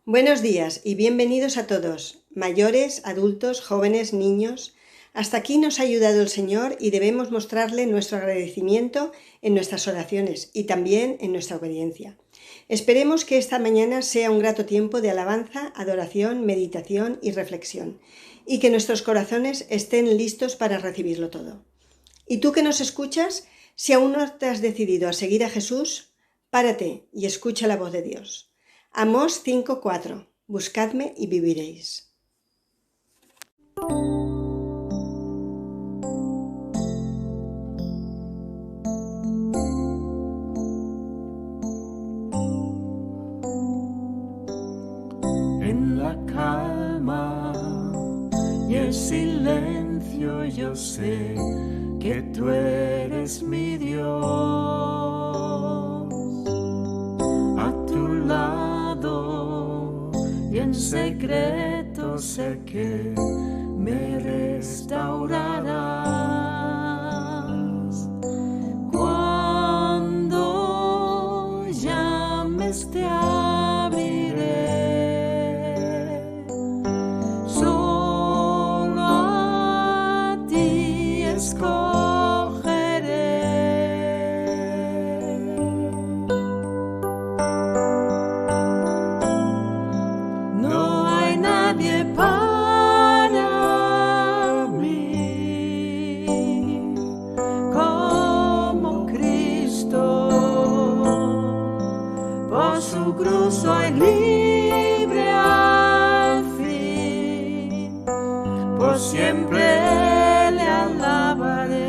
Buenos días y bienvenidos a todos, mayores, adultos, jóvenes, niños. Hasta aquí nos ha ayudado el Señor y debemos mostrarle nuestro agradecimiento en nuestras oraciones y también en nuestra obediencia. Esperemos que esta mañana sea un grato tiempo de alabanza, adoración, meditación y reflexión, y que nuestros corazones estén listos para recibirlo todo. Y tú que nos escuchas, si aún no te has decidido a seguir a Jesús, párate y escucha la voz de Dios. Amós 5:4. Buscadme y viviréis. En la calma y el silencio yo sé que tú eres mi Dios. A tu lado y en secreto sé que me restaurarás. Cuando llames te abriré, solo a ti escogeré. No hay nadie para mí como Cristo. Por su cruz soy libre al fin, por siempre le alabaré.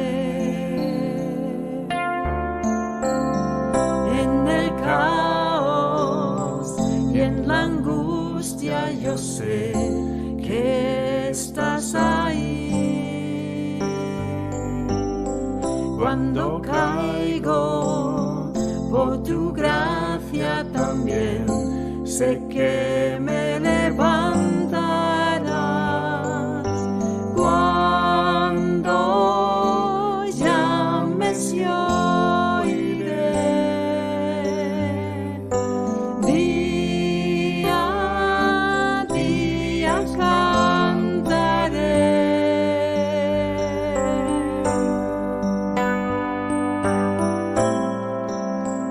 En el caos y en la angustia yo sé que estás ahí. Cuando caigo por tu gracia también sé que me levantarás. Cuando llames yo iré, día a día cantaré.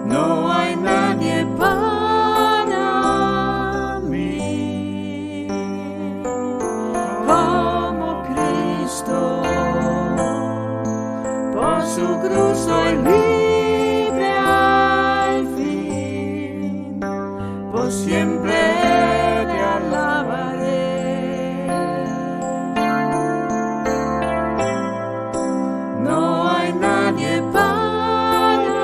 No hay nadie para mí como Cristo. Por su cruz soy libre al fin, por siempre te alabaré. No hay nadie para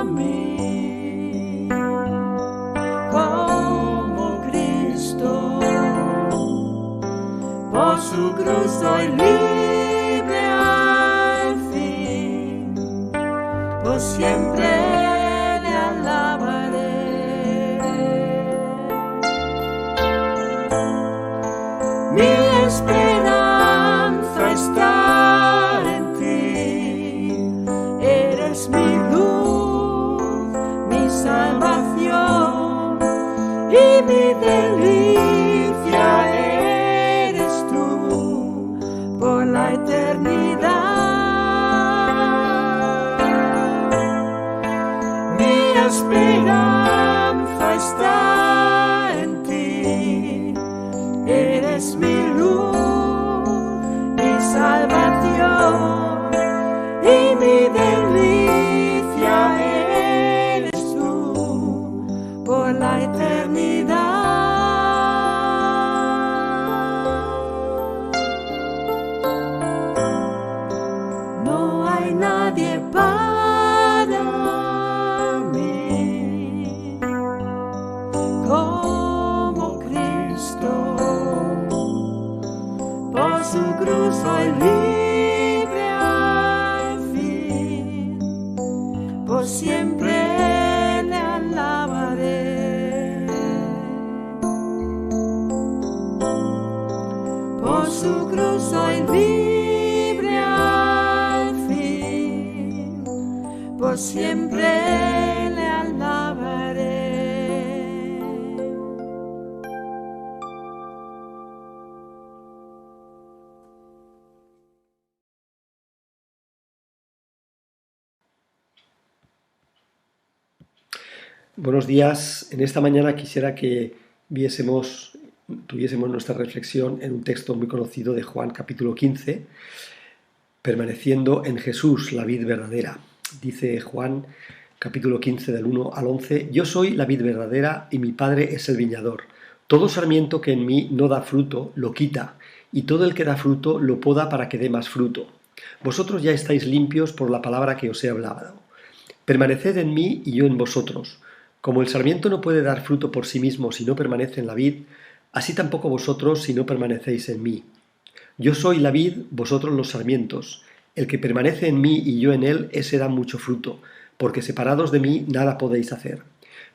mí como Cristo. Por su cruz soy libre al fin, por siempre le alabaré. Mi esperanza está en ti, eres mi luz, mi salvación y mi delicia eres tú por la eternidad. Mi esperanza está en ti, eres mi luz, mi salvación y mi delicia eres tú por la eternidad. No hay nadie para mí como Cristo. Por su cruz soy libre Buenos días. En esta mañana quisiera que tuviésemos nuestra reflexión en un texto muy conocido de Juan capítulo 15, permaneciendo en Jesús, la vid verdadera. Dice Juan capítulo 15 del 1 al 11, yo soy la vid verdadera y mi Padre es el viñador. Todo sarmiento que en mí no da fruto, lo quita, y todo el que da fruto lo poda para que dé más fruto. Vosotros ya estáis limpios por la palabra que os he hablado. Permaneced en mí y yo en vosotros. Como el sarmiento no puede dar fruto por sí mismo si no permanece en la vid, así tampoco vosotros si no permanecéis en mí. Yo soy la vid, vosotros los sarmientos. El que permanece en mí y yo en él, ese da mucho fruto, porque separados de mí nada podéis hacer.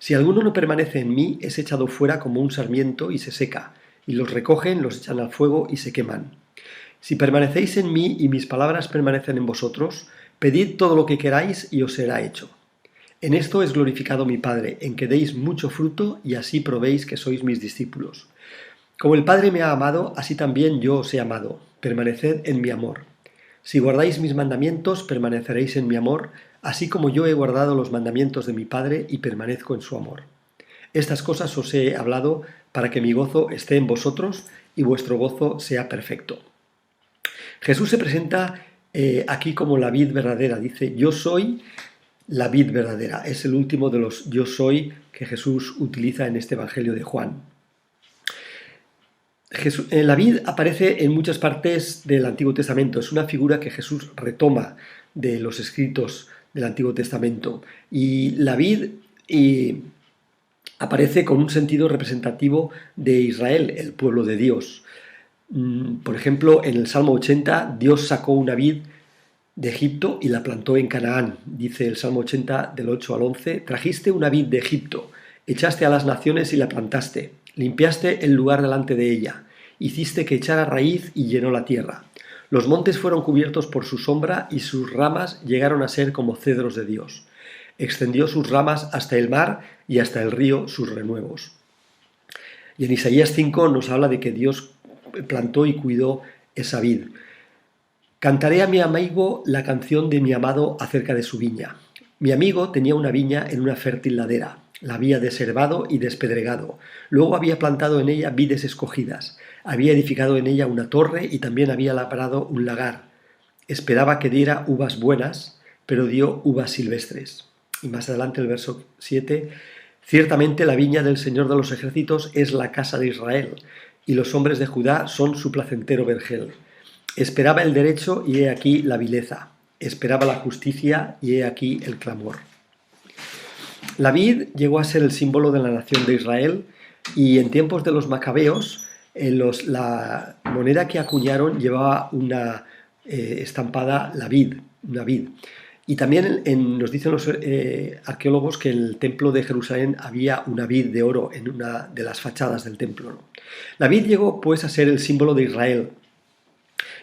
Si alguno no permanece en mí, es echado fuera como un sarmiento y se seca, y los recogen, los echan al fuego y se queman. Si permanecéis en mí y mis palabras permanecen en vosotros, pedid todo lo que queráis y os será hecho. En esto es glorificado mi Padre, en que deis mucho fruto y así probéis que sois mis discípulos. Como el Padre me ha amado, así también yo os he amado. Permaneced en mi amor. Si guardáis mis mandamientos, permaneceréis en mi amor, así como yo he guardado los mandamientos de mi Padre y permanezco en su amor. Estas cosas os he hablado para que mi gozo esté en vosotros y vuestro gozo sea perfecto. Jesús se presenta aquí como la vid verdadera. Dice, yo soy la vid verdadera. Es el último de los yo soy que Jesús utiliza en este Evangelio de Juan. La vid aparece en muchas partes del Antiguo Testamento. Es una figura que Jesús retoma de los escritos del Antiguo Testamento. Y la vid aparece con un sentido representativo de Israel, el pueblo de Dios. Por ejemplo, en el Salmo 80, Dios sacó una vid de Egipto y la plantó en Canaán. Dice el Salmo 80 del 8 al 11, trajiste una vid de Egipto, echaste a las naciones y la plantaste, limpiaste el lugar delante de ella, hiciste que echara raíz y llenó la tierra. Los montes fueron cubiertos por su sombra y sus ramas llegaron a ser como cedros de Dios. Extendió sus ramas hasta el mar y hasta el río sus renuevos. Y en Isaías 5 nos habla de que Dios plantó y cuidó esa vid. Cantaré a mi amigo la canción de mi amado acerca de su viña. Mi amigo tenía una viña en una fértil ladera. La había desherbado y despedregado. Luego había plantado en ella vides escogidas. Había edificado en ella una torre y también había labrado un lagar. Esperaba que diera uvas buenas, pero dio uvas silvestres. Y más adelante el verso 7. Ciertamente la viña del Señor de los ejércitos es la casa de Israel, y los hombres de Judá son su placentero vergel. Esperaba el derecho y he aquí la vileza. Esperaba la justicia y he aquí el clamor. La vid llegó a ser el símbolo de la nación de Israel y en tiempos de los macabeos la moneda que acuñaron llevaba una estampada la vid, una vid. Y también nos dicen los arqueólogos que en el templo de Jerusalén había una vid de oro en una de las fachadas del templo, ¿no? La vid llegó pues a ser el símbolo de Israel.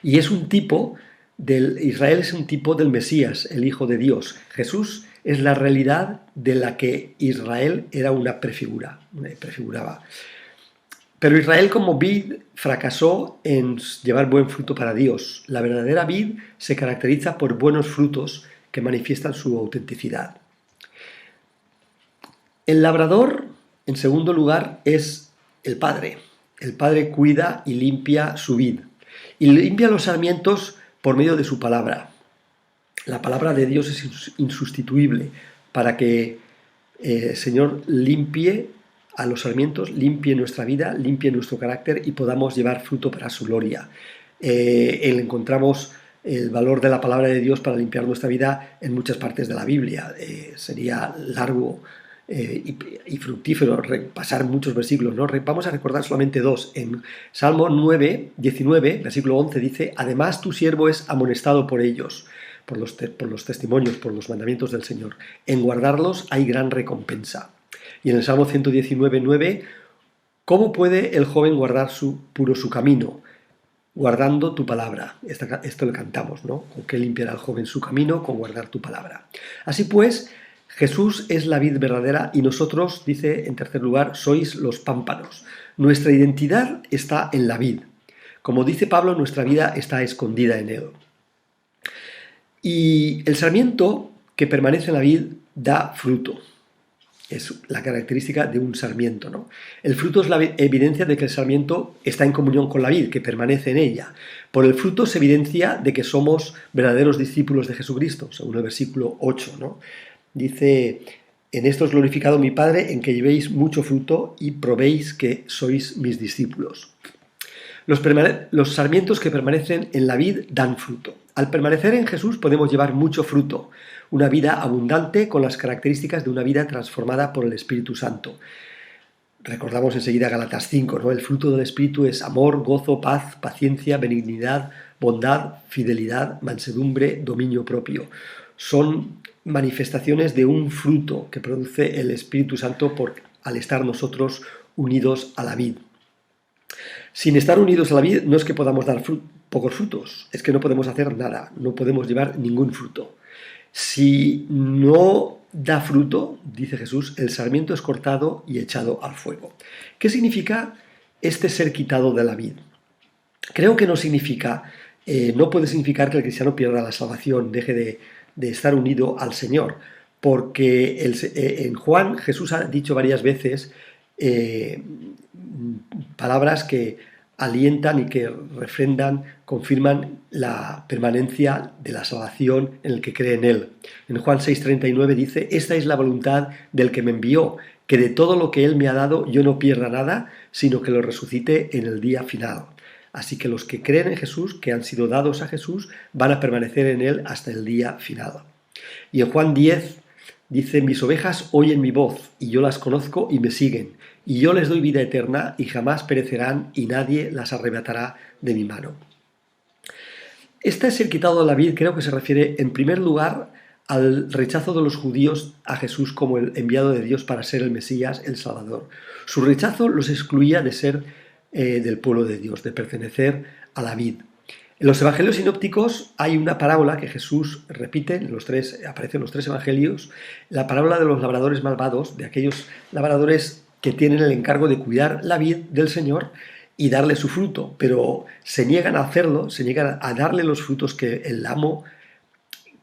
Y Israel es un tipo del Mesías, el Hijo de Dios. Jesús es la realidad de la que Israel era una prefiguraba. Pero Israel como vid fracasó en llevar buen fruto para Dios. La verdadera vid se caracteriza por buenos frutos que manifiestan su autenticidad. El labrador, en segundo lugar, es el Padre. El Padre cuida y limpia su vid. Y limpia los sarmientos por medio de su palabra. La palabra de Dios es insustituible para que el Señor limpie a los sarmientos, limpie nuestra vida, limpie nuestro carácter y podamos llevar fruto para su gloria. Encontramos el valor de la palabra de Dios para limpiar nuestra vida en muchas partes de la Biblia. Sería largo y fructífero repasar muchos versículos, ¿no? Vamos a recordar solamente dos. En Salmo 9, 19, versículo 11 dice, además tu siervo es amonestado por ellos, por los testimonios, por los mandamientos del Señor. En guardarlos hay gran recompensa. Y en el Salmo 119, 9, ¿cómo puede el joven guardar puro su camino? Guardando tu palabra. Esto le cantamos, ¿no? ¿Con qué limpiará el joven su camino? Con guardar tu palabra. Así pues, Jesús es la vid verdadera y nosotros, dice en tercer lugar, sois los pámpanos. Nuestra identidad está en la vid. Como dice Pablo, nuestra vida está escondida en él. Y el sarmiento que permanece en la vid da fruto. Es la característica de un sarmiento, ¿no? El fruto es la evidencia de que el sarmiento está en comunión con la vid, que permanece en ella. Por el fruto se evidencia de que somos verdaderos discípulos de Jesucristo, según el versículo 8, ¿no? Dice: en esto es glorificado mi Padre, en que llevéis mucho fruto y probéis que sois mis discípulos. Los sarmientos que permanecen en la vid dan fruto. Al permanecer en Jesús podemos llevar mucho fruto, una vida abundante con las características de una vida transformada por el Espíritu Santo. Recordamos enseguida Gálatas 5, ¿no? El fruto del Espíritu es amor, gozo, paz, paciencia, benignidad, bondad, fidelidad, mansedumbre, dominio propio. Son manifestaciones de un fruto que produce el Espíritu Santo al estar nosotros unidos a la vid. Sin estar unidos a la vid no es que podamos dar pocos frutos, es que no podemos hacer nada, no podemos llevar ningún fruto. Si no da fruto, dice Jesús, el sarmiento es cortado y echado al fuego. ¿Qué significa este ser quitado de la vid? Creo que no puede significar que el cristiano pierda la salvación, deje de estar unido al Señor, porque en Juan Jesús ha dicho varias veces palabras que alientan y que refrendan, confirman la permanencia de la salvación en el que cree en Él. En Juan 6:39 dice: esta es la voluntad del que me envió, que de todo lo que Él me ha dado yo no pierda nada, sino que lo resucite en el día final. Así que los que creen en Jesús, que han sido dados a Jesús, van a permanecer en Él hasta el día final. Y en Juan 10 dice: mis ovejas oyen mi voz, y yo las conozco y me siguen, y yo les doy vida eterna, y jamás perecerán, y nadie las arrebatará de mi mano. Este ser quitado de la vid creo que se refiere en primer lugar al rechazo de los judíos a Jesús como el enviado de Dios para ser el Mesías, el Salvador. Su rechazo los excluía de ser del pueblo de Dios, de pertenecer a la vid. En los evangelios sinópticos hay una parábola que Jesús repite, aparece en los 3 evangelios, la parábola de los labradores malvados, de aquellos labradores que tienen el encargo de cuidar la vid del Señor y darle su fruto, pero se niegan a hacerlo, se niegan a darle los frutos que el amo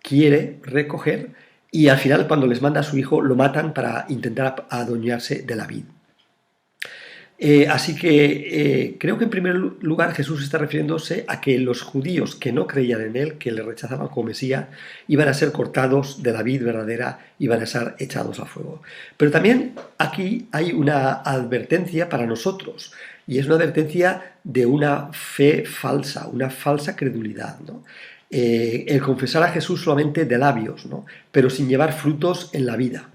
quiere recoger, y al final, cuando les manda a su hijo, lo matan para intentar adueñarse de la vid. Así que creo que en primer lugar Jesús está refiriéndose a que los judíos que no creían en Él, que le rechazaban como Mesías, iban a ser cortados de la vid verdadera, iban a ser echados a fuego. Pero también aquí hay una advertencia para nosotros, y es una advertencia de una fe falsa, una falsa credulidad, ¿no? El confesar a Jesús solamente de labios, ¿no? Pero sin llevar frutos en la vida.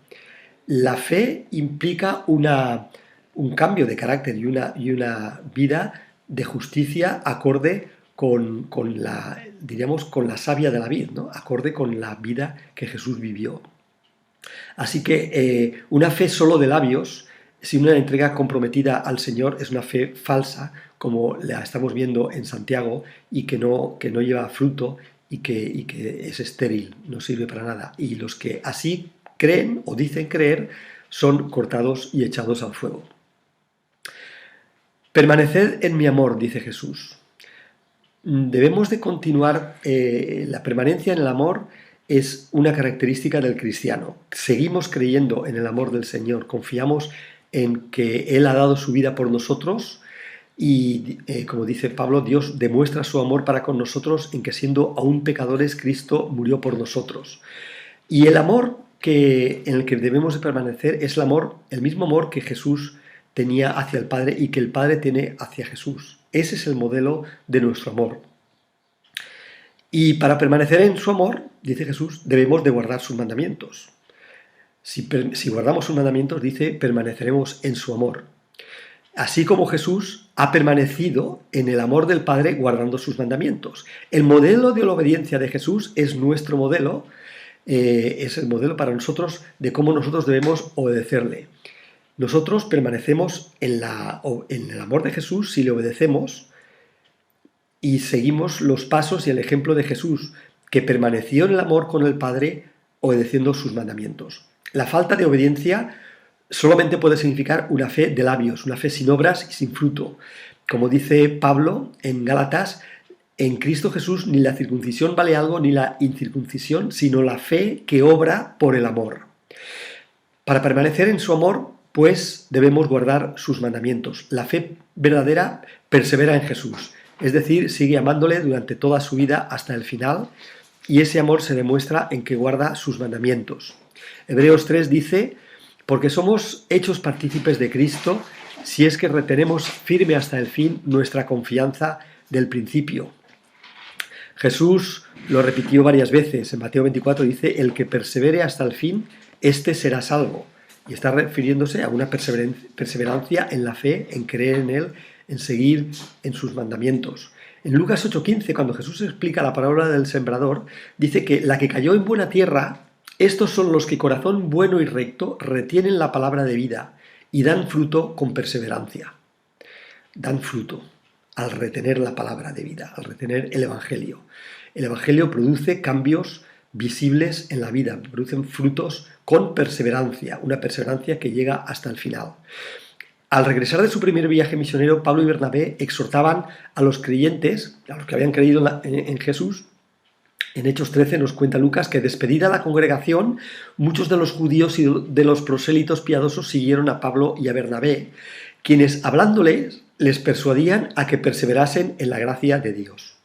La fe implica un cambio de carácter y una vida de justicia acorde con la savia de la vid, ¿no? Acorde con la vida que Jesús vivió. Así que una fe solo de labios, sin una entrega comprometida al Señor, es una fe falsa, como la estamos viendo en Santiago, y que no lleva fruto y que es estéril, no sirve para nada. Y los que así creen o dicen creer son cortados y echados al fuego. Permaneced en mi amor, dice Jesús. Debemos de continuar, la permanencia en el amor es una característica del cristiano. Seguimos creyendo en el amor del Señor, confiamos en que Él ha dado su vida por nosotros y, como dice Pablo, Dios demuestra su amor para con nosotros en que, siendo aún pecadores, Cristo murió por nosotros. Y el amor en el que debemos de permanecer es el mismo amor que Jesús tenía hacia el Padre y que el Padre tiene hacia Jesús. Ese es el modelo de nuestro amor. Y para permanecer en su amor, dice Jesús, debemos de guardar sus mandamientos. Si guardamos sus mandamientos, dice, permaneceremos en su amor. Así como Jesús ha permanecido en el amor del Padre guardando sus mandamientos. El modelo de la obediencia de Jesús es nuestro modelo, es el modelo para nosotros de cómo nosotros debemos obedecerle. Nosotros permanecemos en el amor de Jesús si le obedecemos y seguimos los pasos y el ejemplo de Jesús, que permaneció en el amor con el Padre obedeciendo sus mandamientos. La falta de obediencia solamente puede significar una fe de labios, una fe sin obras y sin fruto. Como dice Pablo en Gálatas, en Cristo Jesús ni la circuncisión vale algo ni la incircuncisión, sino la fe que obra por el amor. Para permanecer en su amor, pues debemos guardar sus mandamientos. La fe verdadera persevera en Jesús, es decir, sigue amándole durante toda su vida hasta el final, y ese amor se demuestra en que guarda sus mandamientos. Hebreos 3 dice: porque somos hechos partícipes de Cristo, si es que retenemos firme hasta el fin nuestra confianza del principio. Jesús lo repitió varias veces. En Mateo 24 dice: el que persevere hasta el fin, éste será salvo. Y está refiriéndose a una perseverancia en la fe, en creer en Él, en seguir en sus mandamientos. En Lucas 8:15, cuando Jesús explica la parábola del sembrador, dice que la que cayó en buena tierra, estos son los que corazón bueno y recto retienen la palabra de vida y dan fruto con perseverancia. Dan fruto al retener la palabra de vida, al retener el Evangelio. El Evangelio produce cambios visibles en la vida, producen frutos con perseverancia, una perseverancia que llega hasta el final. Al regresar de su primer viaje misionero, Pablo y Bernabé exhortaban a los creyentes, a los que habían creído en Jesús. En Hechos 13 nos cuenta Lucas que, despedida la congregación, muchos de los judíos y de los prosélitos piadosos siguieron a Pablo y a Bernabé, quienes, hablándoles, les persuadían a que perseverasen en la gracia de Dios.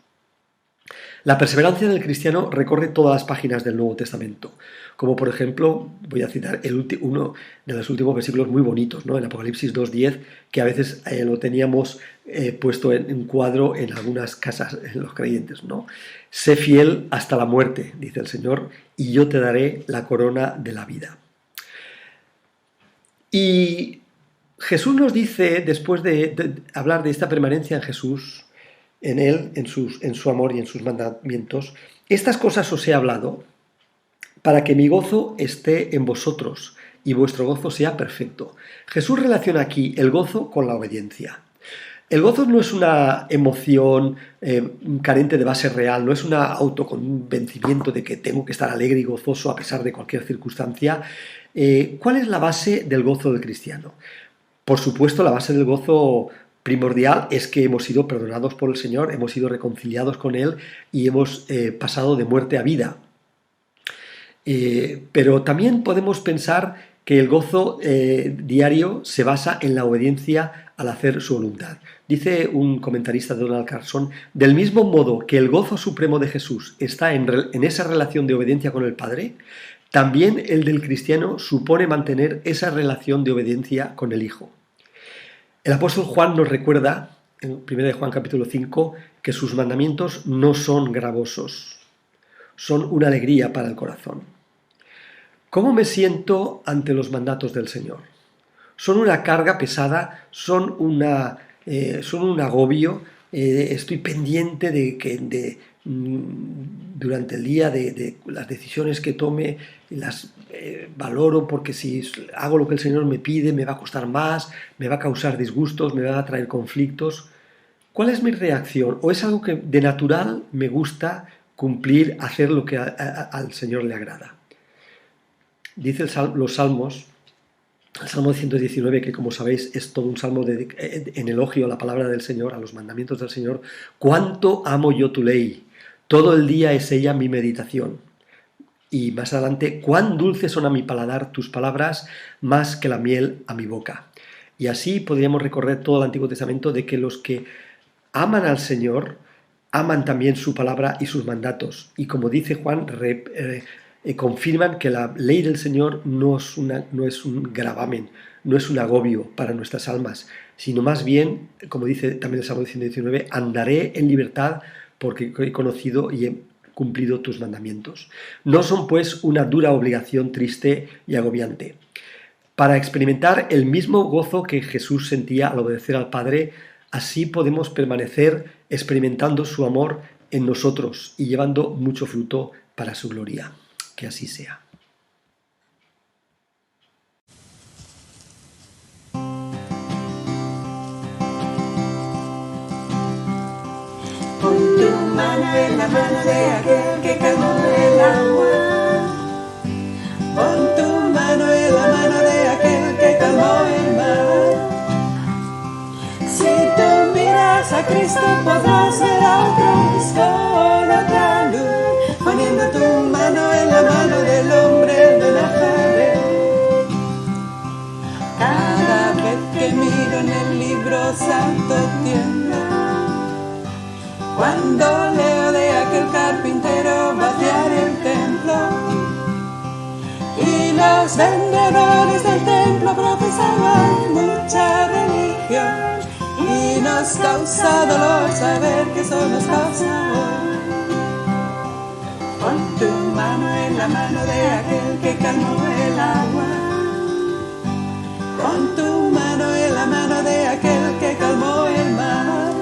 La perseverancia del cristiano recorre todas las páginas del Nuevo Testamento, como por ejemplo, voy a citar uno de los últimos versículos muy bonitos, ¿no? En Apocalipsis 2:10, que a veces lo teníamos puesto en un cuadro en algunas casas, en los creyentes, ¿no? Sé fiel hasta la muerte, dice el Señor, y yo te daré la corona de la vida. Y Jesús nos dice, después de hablar de esta permanencia en Jesús, en Él, en su amor y en sus mandamientos: estas cosas os he hablado para que mi gozo esté en vosotros y vuestro gozo sea perfecto. Jesús relaciona aquí el gozo con la obediencia. El gozo no es una emoción carente de base real, no es un autoconvencimiento de que tengo que estar alegre y gozoso a pesar de cualquier circunstancia. ¿Cuál es la base del gozo del cristiano? Por supuesto, la base del gozo primordial es que hemos sido perdonados por el Señor, hemos sido reconciliados con Él y hemos pasado de muerte a vida. Pero también podemos pensar que el gozo diario se basa en la obediencia al hacer su voluntad. Dice un comentarista, Donald Carson: del mismo modo que el gozo supremo de Jesús está en esa relación de obediencia con el Padre, también el del cristiano supone mantener esa relación de obediencia con el Hijo. El apóstol Juan nos recuerda, en 1 Juan capítulo 5, que sus mandamientos no son gravosos, son una alegría para el corazón. ¿Cómo me siento ante los mandatos del Señor? ¿Son una carga pesada? ¿Son un agobio? ¿Estoy pendiente durante el día de las decisiones que tome? Las valoro porque si hago lo que el Señor me pide me va a costar más, me va a causar disgustos, me va a traer conflictos. ¿Cuál es mi reacción? ¿O es algo que de natural me gusta cumplir, hacer lo que al Señor le agrada? Dice los salmos, el Salmo 119, que como sabéis es todo un salmo en elogio a la palabra del Señor, a los mandamientos del Señor: cuánto amo yo tu ley, todo el día es ella mi meditación. Y más adelante: cuán dulces son a mi paladar tus palabras, más que la miel a mi boca. Y así podríamos recorrer todo el Antiguo Testamento, de que los que aman al Señor aman también su palabra y sus mandatos. Y como dice Juan, confirman que la ley del Señor no es un gravamen, no es un agobio para nuestras almas, sino más bien, como dice también el Salmo 119, andaré en libertad porque he conocido y he cumplido tus mandamientos. No son pues una dura obligación triste y agobiante. Para experimentar el mismo gozo que Jesús sentía al obedecer al Padre, así podemos permanecer experimentando su amor en nosotros y llevando mucho fruto para su gloria. Que así sea. Pon tu mano en la mano de aquel que calmó el agua. Pon tu mano en la mano de aquel que calmó el mar. Si tú miras a Cristo podrás ver a otros con otra luz, poniendo tu mano en la mano del hombre de Nazaret. Los vendedores del templo profesaban mucha religión y nos causa dolor saber que eso nos causa dolor. Pon tu mano en la mano de aquel que calmó el agua. Pon tu mano en la mano de aquel que calmó el mar.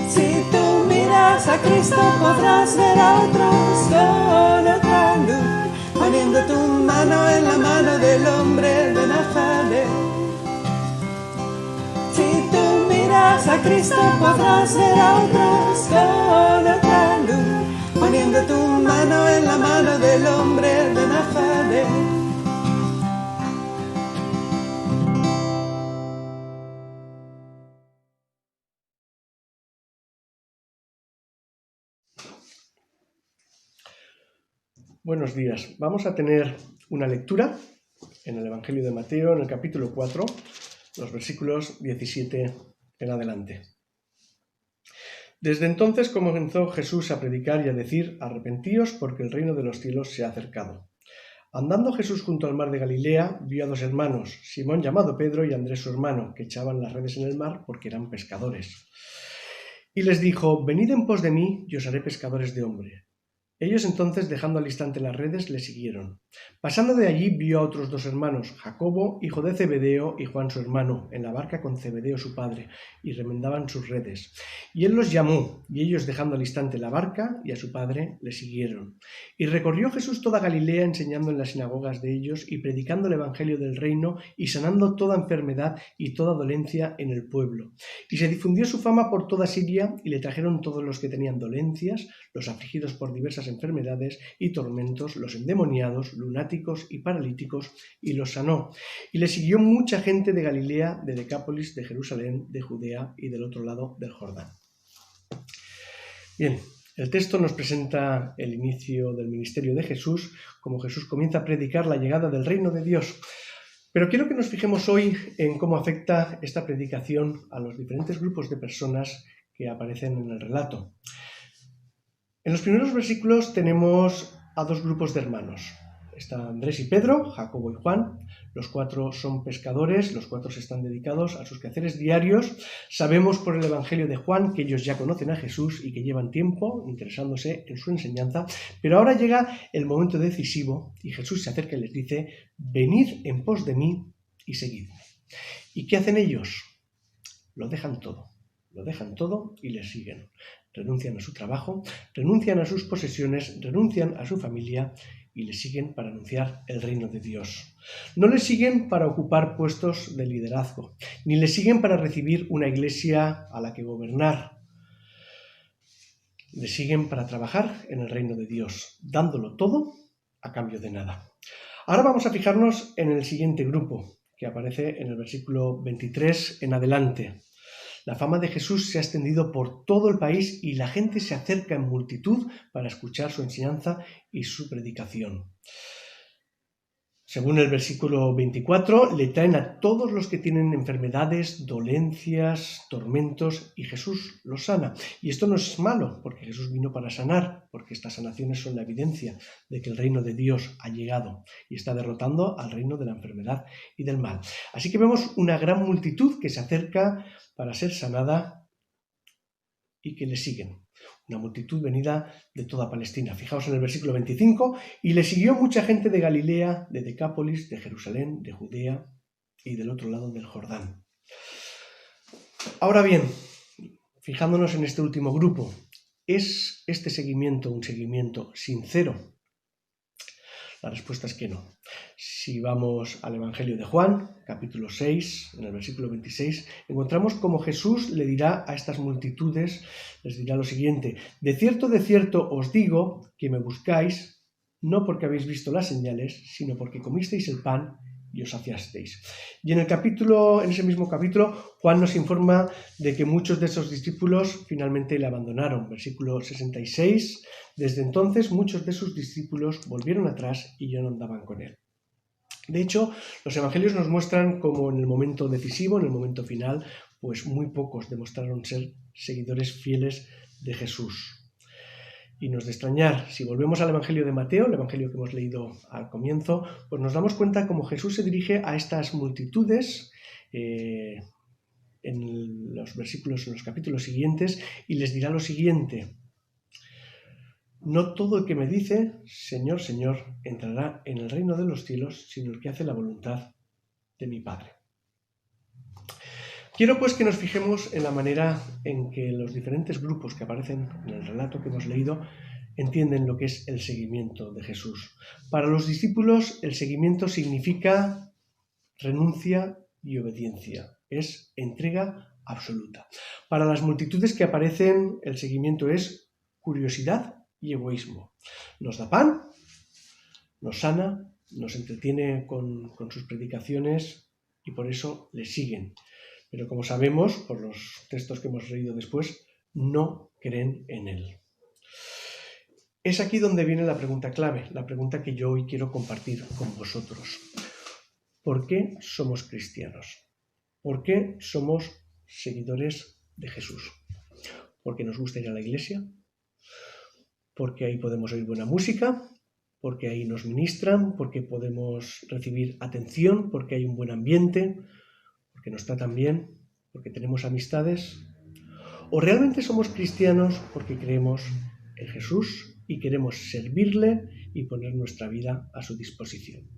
Si tú miras a Cristo podrás ver a otros con otra luz, poniendo tu mano en la mano del hombre de Nazaret. Si tú miras a Cristo podrás ver a otros con otra luz, poniendo tu mano en la mano del hombre de Nazaret. Buenos días. Vamos a tener una lectura en el Evangelio de Mateo, en el capítulo 4, los versículos 17 en adelante. Desde entonces comenzó Jesús a predicar y a decir: arrepentíos porque el reino de los cielos se ha acercado. Andando Jesús junto al mar de Galilea, vio a dos hermanos, Simón llamado Pedro y Andrés su hermano, que echaban las redes en el mar porque eran pescadores. Y les dijo: venid en pos de mí y os haré pescadores de hombre. Ellos entonces, dejando al instante las redes, le siguieron. Pasando de allí, vio a otros dos hermanos, Jacobo, hijo de Zebedeo, y Juan su hermano, en la barca con Zebedeo su padre, y remendaban sus redes. Y él los llamó, y ellos, dejando al instante la barca y a su padre, le siguieron. Y recorrió Jesús toda Galilea, enseñando en las sinagogas de ellos, y predicando el evangelio del reino, y sanando toda enfermedad y toda dolencia en el pueblo. Y se difundió su fama por toda Siria, y le trajeron todos los que tenían dolencias, los afligidos por diversas enfermedades y tormentos, los endemoniados, lunáticos y paralíticos, y los sanó. Y le siguió mucha gente de Galilea, de Decápolis, de Jerusalén, de Judea y del otro lado del Jordán. Bien, el texto nos presenta el inicio del ministerio de Jesús, como Jesús comienza a predicar la llegada del reino de Dios. Pero quiero que nos fijemos hoy en cómo afecta esta predicación a los diferentes grupos de personas que aparecen en el relato. En los primeros versículos tenemos a dos grupos de hermanos. Está Andrés y Pedro, Jacobo y Juan. Los cuatro son pescadores, los cuatro se están dedicados a sus quehaceres diarios. Sabemos por el Evangelio de Juan que ellos ya conocen a Jesús y que llevan tiempo interesándose en su enseñanza. Pero ahora llega el momento decisivo y Jesús se acerca y les dice: venid en pos de mí y seguidme. ¿Y qué hacen ellos? Lo dejan todo y les siguen. Renuncian a su trabajo, renuncian a sus posesiones, renuncian a su familia y le siguen para anunciar el reino de Dios. No le siguen para ocupar puestos de liderazgo, ni le siguen para recibir una iglesia a la que gobernar. Le siguen para trabajar en el reino de Dios, dándolo todo a cambio de nada. Ahora vamos a fijarnos en el siguiente grupo, que aparece en el versículo 23 en adelante. La fama de Jesús se ha extendido por todo el país y la gente se acerca en multitud para escuchar su enseñanza y su predicación. Según el versículo 24, le traen a todos los que tienen enfermedades, dolencias, tormentos, y Jesús los sana. Y esto no es malo, porque Jesús vino para sanar, porque estas sanaciones son la evidencia de que el reino de Dios ha llegado y está derrotando al reino de la enfermedad y del mal. Así que vemos una gran multitud que se acerca para ser sanada y que le siguen. Una multitud venida de toda Palestina. Fijaos en el versículo 25, y le siguió mucha gente de Galilea, de Decápolis, de Jerusalén, de Judea y del otro lado del Jordán. Ahora bien, fijándonos en este último grupo, ¿es este seguimiento un seguimiento sincero? La respuesta es que no. Si vamos al Evangelio de Juan, capítulo 6, en el versículo 26, encontramos cómo Jesús le dirá a estas multitudes, les dirá lo siguiente: de cierto os digo que me buscáis, no porque habéis visto las señales, sino porque comisteis el pan y os saciasteis. Y en ese mismo capítulo, Juan nos informa de que muchos de esos discípulos finalmente le abandonaron. Versículo 66, desde entonces muchos de sus discípulos volvieron atrás y ya no andaban con él. De hecho, los evangelios nos muestran cómo en el momento decisivo, en el momento final, pues muy pocos demostraron ser seguidores fieles de Jesús. Y no es de extrañar, si volvemos al Evangelio de Mateo, el Evangelio que hemos leído al comienzo, pues nos damos cuenta cómo Jesús se dirige a estas multitudes en los versículos, en los capítulos siguientes, y les dirá lo siguiente: no todo el que me dice, Señor, Señor, entrará en el reino de los cielos, sino el que hace la voluntad de mi Padre. Quiero pues que nos fijemos en la manera en que los diferentes grupos que aparecen en el relato que hemos leído entienden lo que es el seguimiento de Jesús. Para los discípulos el seguimiento significa renuncia y obediencia, es entrega absoluta. Para las multitudes que aparecen el seguimiento es curiosidad y egoísmo. Nos da pan, nos sana, nos entretiene con sus predicaciones y por eso le siguen. Pero como sabemos, por los textos que hemos leído después, no creen en él. Es aquí donde viene la pregunta clave, la pregunta que yo hoy quiero compartir con vosotros. ¿Por qué somos cristianos? ¿Por qué somos seguidores de Jesús? ¿Porque nos gusta ir a la iglesia? ¿Porque ahí podemos oír buena música? ¿Porque ahí nos ministran? ¿Porque podemos recibir atención? ¿Porque hay un buen ambiente? ¿Porque nos tratan bien? ¿Porque tenemos amistades? ¿O realmente somos cristianos porque creemos en Jesús y queremos servirle y poner nuestra vida a su disposición?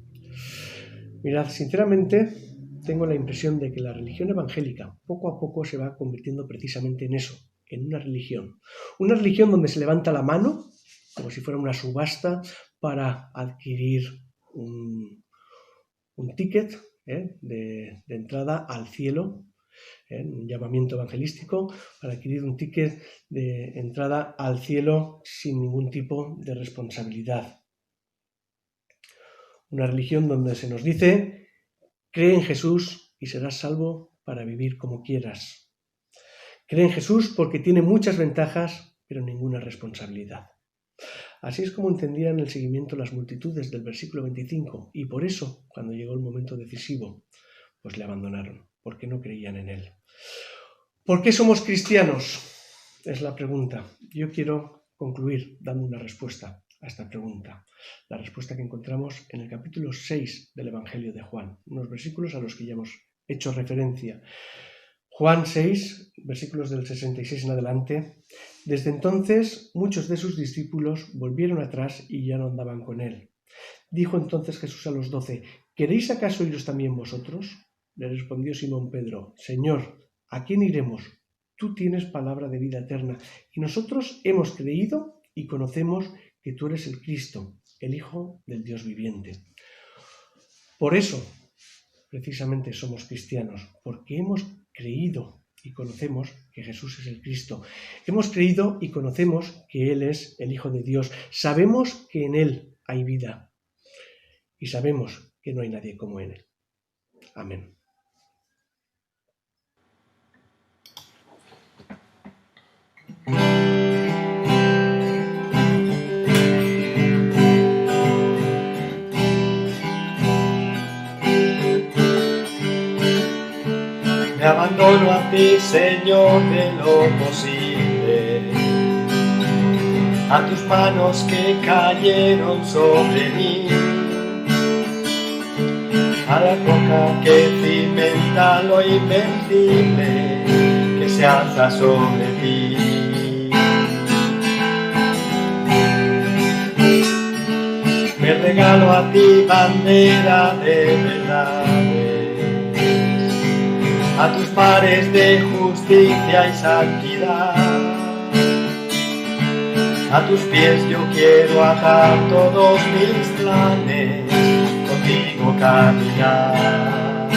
Mirad, sinceramente tengo la impresión de que la religión evangélica poco a poco se va convirtiendo precisamente en eso, en una religión. Una religión donde se levanta la mano, como si fuera una subasta, para adquirir un ticket de entrada al cielo, un llamamiento evangelístico para adquirir un ticket de entrada al cielo sin ningún tipo de responsabilidad. Una religión donde se nos dice: cree en Jesús y serás salvo para vivir como quieras. Cree en Jesús porque tiene muchas ventajas, pero ninguna responsabilidad. Así es como entendían el seguimiento las multitudes del versículo 25, y por eso, cuando llegó el momento decisivo, pues le abandonaron, porque no creían en él. ¿Por qué somos cristianos? Es la pregunta. Yo quiero concluir dando una respuesta a esta pregunta. La respuesta que encontramos en el capítulo 6 del Evangelio de Juan, unos versículos a los que ya hemos hecho referencia. Juan 6, versículos del 66 en adelante. Desde entonces muchos de sus discípulos volvieron atrás y ya no andaban con él. Dijo entonces Jesús a los 12: ¿queréis acaso iros también vosotros? Le respondió Simón Pedro: Señor, ¿a quién iremos? Tú tienes palabra de vida eterna, y nosotros hemos creído y conocemos que tú eres el Cristo, el Hijo del Dios viviente. Por eso, precisamente somos cristianos, porque hemos creído y conocemos que Jesús es el Cristo. Hemos creído y conocemos que Él es el Hijo de Dios. Sabemos que en Él hay vida y sabemos que no hay nadie como en Él. Amén. Me abandono a ti, Señor, de lo posible, a tus manos que cayeron sobre mí, a la roca que cimenta lo invencible, que se alza sobre ti. Me regalo a ti, bandera de verdades, a tus mares de justicia y santidad. A tus pies yo quiero atar todos mis planes, contigo caminar.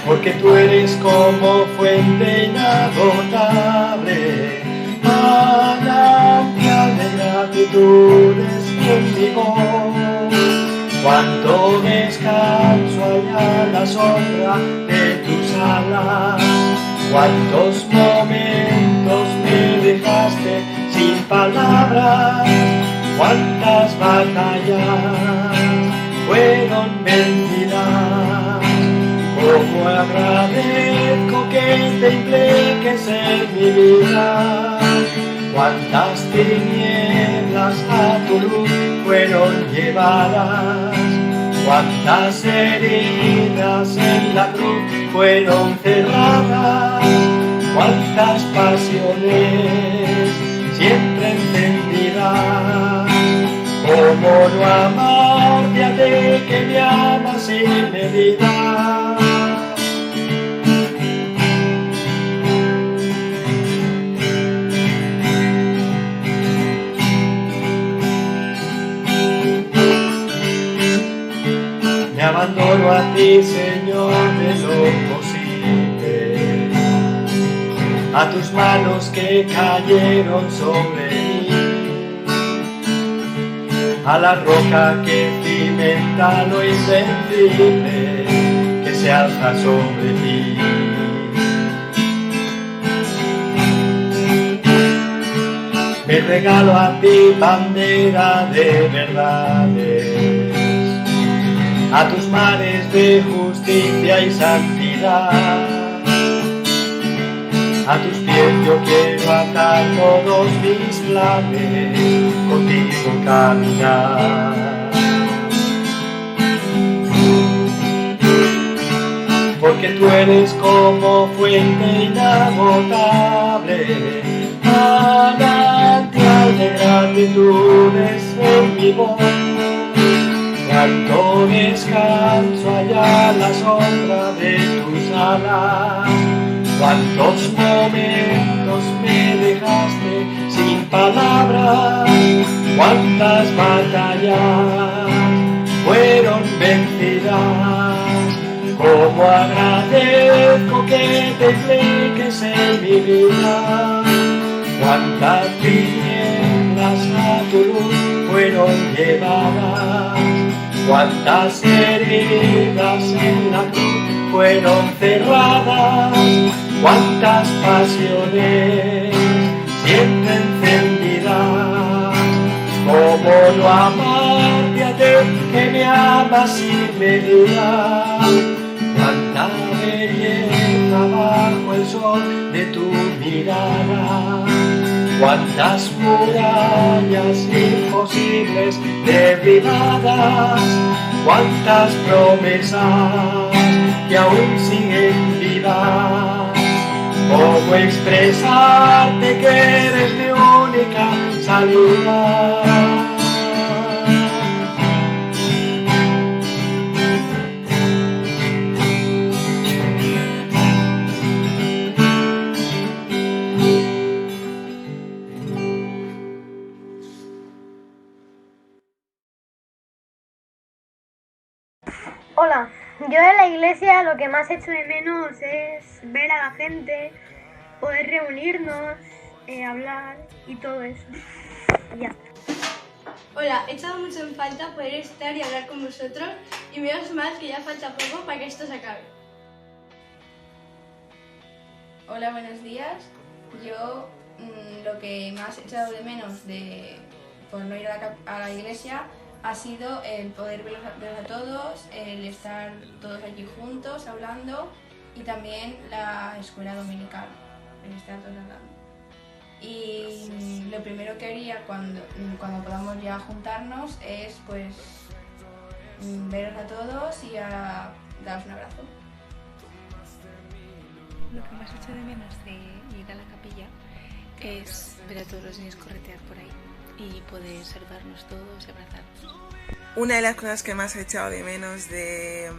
Porque tú eres como fuente inagotable, manantial de gratitudes contigo. Cuánto descanso hay a la sombra de tus alas, cuántos momentos me dejaste sin palabras, cuántas batallas fueron vencidas. Cojo agradezco que te impliques en mi vida. Cuántas tinieblas a tu luz fueron llevadas, cuántas heridas en la cruz fueron cerradas, cuántas pasiones siempre encendidas. ¿Cómo no amarte a ti que me amas sin medida? Me abandono a ti, Señor, de lo posible, a tus manos que cayeron sobre mí, a la roca que cimenta lo invencible que se alza sobre ti. Me regalo a ti, bandera de verdades, a tus mares de justicia y santidad. A tus pies yo quiero atar todos mis planes, contigo caminar. Porque tú eres como fuente inagotable, manantial de gratitudes en mi voz. Cuánto descanso allá a la sombra de tus alas, cuántos momentos me dejaste sin palabras, cuántas batallas fueron vencidas. Cómo agradezco que te impliques en mi vida, cuántas tinieblas a tu luz fueron llevadas, cuántas heridas en la cruz fueron cerradas, cuántas pasiones siempre encendidas. Cómo no amarte a ti que me amas sin medida, cuánta belleza bajo el sol de tu mirada, cuántas murallas imposibles derribadas, cuántas promesas que aún siguen vivas. ¿Cómo expresarte que eres mi única salida? Hola, yo en la iglesia lo que más echo de menos es ver a la gente, poder reunirnos, hablar y todo eso. Y ya está. Hola, he echado mucho en falta poder estar y hablar con vosotros y menos mal que ya falta poco para que esto se acabe. Hola, buenos días. Yo lo que más he echado de menos por no ir a la iglesia ha sido el poder verlos a todos, el estar todos allí juntos hablando y también la escuela dominical, el estar todos hablando. Y lo primero que haría cuando podamos ya juntarnos es pues veros a todos y a daros un abrazo. Lo que más echo de menos de ir a la capilla es ver a todos los niños corretear por ahí y poder saludarnos todos y abrazarnos. Una de las cosas que más he echado de menos de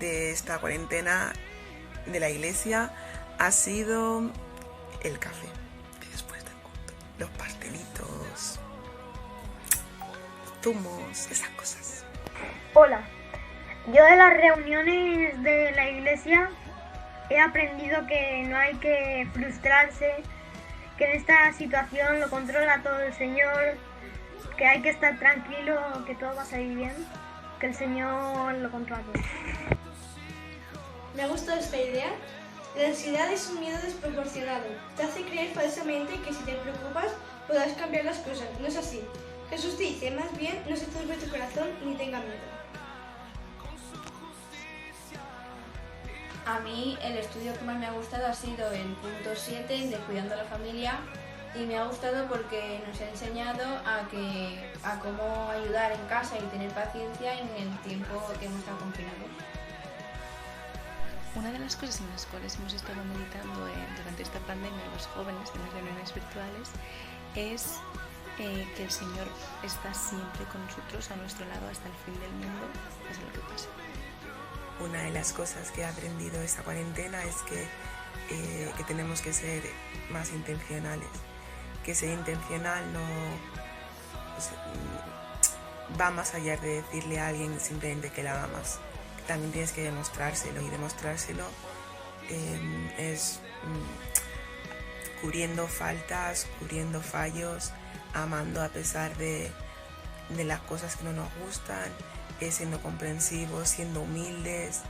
esta cuarentena de la iglesia ha sido el café. Y después del culto, los pastelitos, zumos, esas cosas. Hola, yo de las reuniones de la iglesia he aprendido que no hay que frustrarse, que en esta situación lo controla todo el Señor, que hay que estar tranquilo, que todo va a salir bien, que el Señor lo controla todo. Me ha gustado esta idea. La ansiedad es un miedo desproporcionado. Te hace creer falsamente que si te preocupas podrás cambiar las cosas. No es así. Jesús te dice, más bien, no se turbe tu corazón ni tenga miedo. A mí el estudio que más me ha gustado ha sido el punto 7 de Cuidando a la Familia, y me ha gustado porque nos ha enseñado a cómo ayudar en casa y tener paciencia en el tiempo que hemos estado confinados. Una de las cosas en las cuales hemos estado meditando durante esta pandemia los jóvenes en las reuniones virtuales es que el Señor está siempre con nosotros, a nuestro lado, hasta el fin del mundo, pase lo que pase. Una de las cosas que he aprendido esta cuarentena es que tenemos que ser más intencionales. Que ser intencional no va más allá de decirle a alguien simplemente que la amas. También tienes que demostrárselo, y demostrárselo es cubriendo faltas, cubriendo fallos, amando a pesar de las cosas que no nos gustan, siendo comprensivos, siendo humildes,